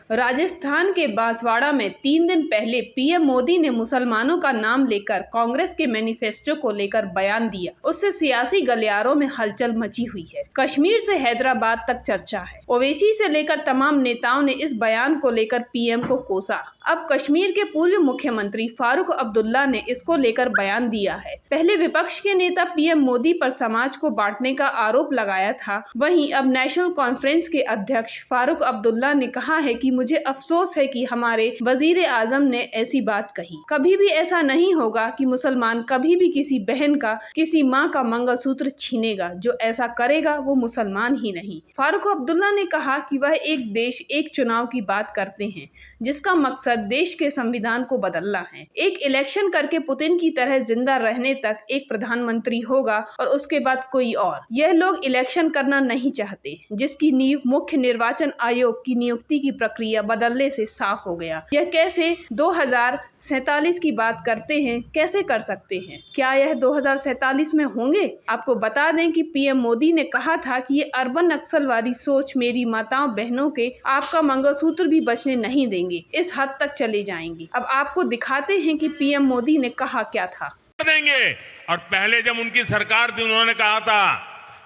राजस्थान के बांसवाड़ा में 3 दिन पहले पीएम मोदी ने मुसलमानों का नाम लेकर कांग्रेस के मैनिफेस्टो को लेकर बयान दिया। उससे सियासी गलियारों में हलचल मची हुई है। कश्मीर से हैदराबाद तक चर्चा है। ओवैसी से लेकर तमाम नेताओं ने इस बयान को लेकर पीएम को कोसा। अब कश्मीर के पूर्व मुख्यमंत्री फारूक अब्दुल्ला ने इसको लेकर बयान दिया है। पहले विपक्ष के नेता पीएम मोदी पर समाज को बांटने का आरोप लगाया था। वहीं अब नेशनल कॉन्फ्रेंस के अध्यक्ष फारूक अब्दुल्ला ने कहा है कि मुझे अफसोस है कि हमारे वजीर आजम ने ऐसी बात कही। कभी भी ऐसा नहीं होगा कि मुसलमान कभी भी किसी बहन का, किसी माँ का मंगलसूत्र छीनेगा। जो ऐसा करेगा वो मुसलमान ही नहीं। फारूक अब्दुल्ला ने कहा कि वह एक देश एक चुनाव की बात करते हैं, जिसका मकसद देश के संविधान को बदलना है। एक इलेक्शन करके पुतिन की तरह जिंदा रहने तक एक प्रधानमंत्री होगा और उसके बाद कोई और। यह लोग इलेक्शन करना नहीं चाहते, जिसकी नींव मुख्य निर्वाचन आयोग की नियुक्ति की प्रक्रिया बदलने से साफ हो गया। यह कैसे 2047 की बात करते हैं, कैसे कर सकते हैं? क्या यह 2047 में होंगे? आपको बता दें कि पीएम मोदी ने कहा था कि ये अर्बन नक्सलवादी सोच मेरी माताओं बहनों के आपका मंगलसूत्र भी बचने नहीं देंगे, इस हद तक चले जाएंगी। अब आपको दिखाते हैं कि पीएम मोदी ने कहा क्या था। देंगे। और पहले जब उनकी सरकार थी, उन्होंने कहा था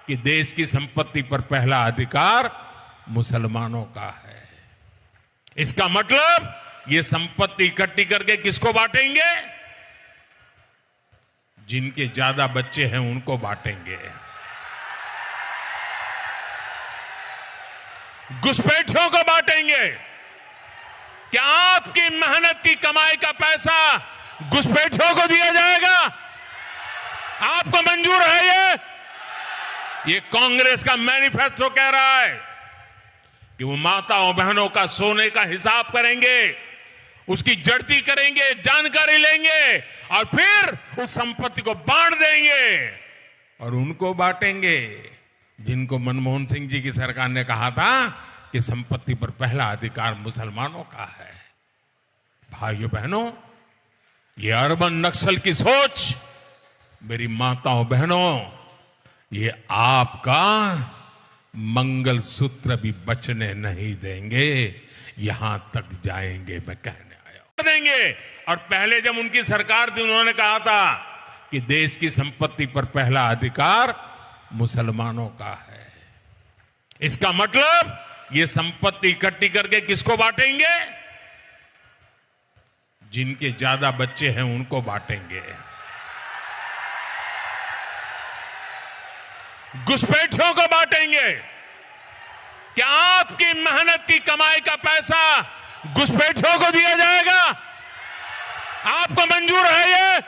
कि देश की संपत्ति पर पहला अधिकार मुसलमानों का है। इसका मतलब ये संपत्ति इकट्ठी करके किसको बांटेंगे? जिनके ज्यादा बच्चे हैं उनको बांटेंगे। घुसपैठियों को बांटेंगे। क्या आपकी मेहनत की कमाई का पैसा घुसपैठियों को दिया जाएगा? आपको मंजूर है? ये कांग्रेस का मैनिफेस्टो कह रहा है कि वो माताओं बहनों का सोने का हिसाब करेंगे, उसकी जड़ती करेंगे, जानकारी लेंगे और फिर उस संपत्ति को बांट देंगे। और उनको बांटेंगे जिनको मनमोहन सिंह जी की सरकार ने कहा था कि संपत्ति पर पहला अधिकार मुसलमानों का है। भाइयों बहनों, ये अर्बन नक्सल की सोच मेरी माताओं बहनों, ये आपका मंगलसूत्र भी बचने नहीं देंगे। यहां तक जाएंगे, मैं कहने आया हूं। देंगे। और पहले जब उनकी सरकार थी, उन्होंने कहा था कि देश की संपत्ति पर पहला अधिकार मुसलमानों का है। इसका मतलब ये संपत्ति इकट्ठी करके किसको बांटेंगे? जिनके ज्यादा बच्चे हैं उनको बांटेंगे। घुसपैठियों को बांटेंगे। क्या आपकी मेहनत की कमाई का पैसा घुसपैठियों को दिया जाएगा? आपको मंजूर है?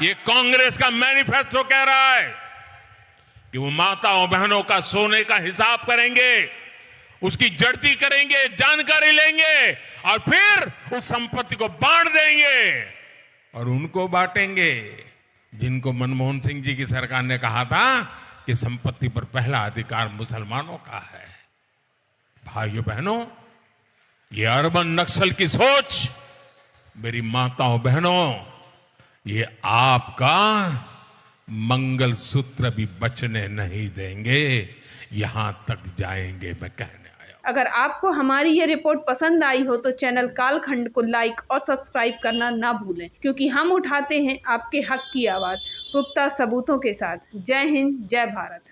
ये कांग्रेस का मैनिफेस्टो कह रहा है कि वो माताओं बहनों का सोने का हिसाब करेंगे, उसकी जड़ती करेंगे, जानकारी लेंगे और फिर उस संपत्ति को बांट देंगे। और उनको बांटेंगे जिनको मनमोहन सिंह जी की सरकार ने कहा था कि संपत्ति पर पहला अधिकार मुसलमानों का है। भाइयों बहनों, ये अर्बन नक्सल की सोच मेरी माताओं बहनों, ये आपका मंगलसूत्र भी बचने नहीं देंगे। यहां तक जाएंगे, मैं कहने आया। अगर आपको हमारी ये रिपोर्ट पसंद आई हो तो चैनल कालखंड को लाइक और सब्सक्राइब करना ना भूलें, क्योंकि हम उठाते हैं आपके हक की आवाज पुख्ता सबूतों के साथ। जय हिंद, जय भारत।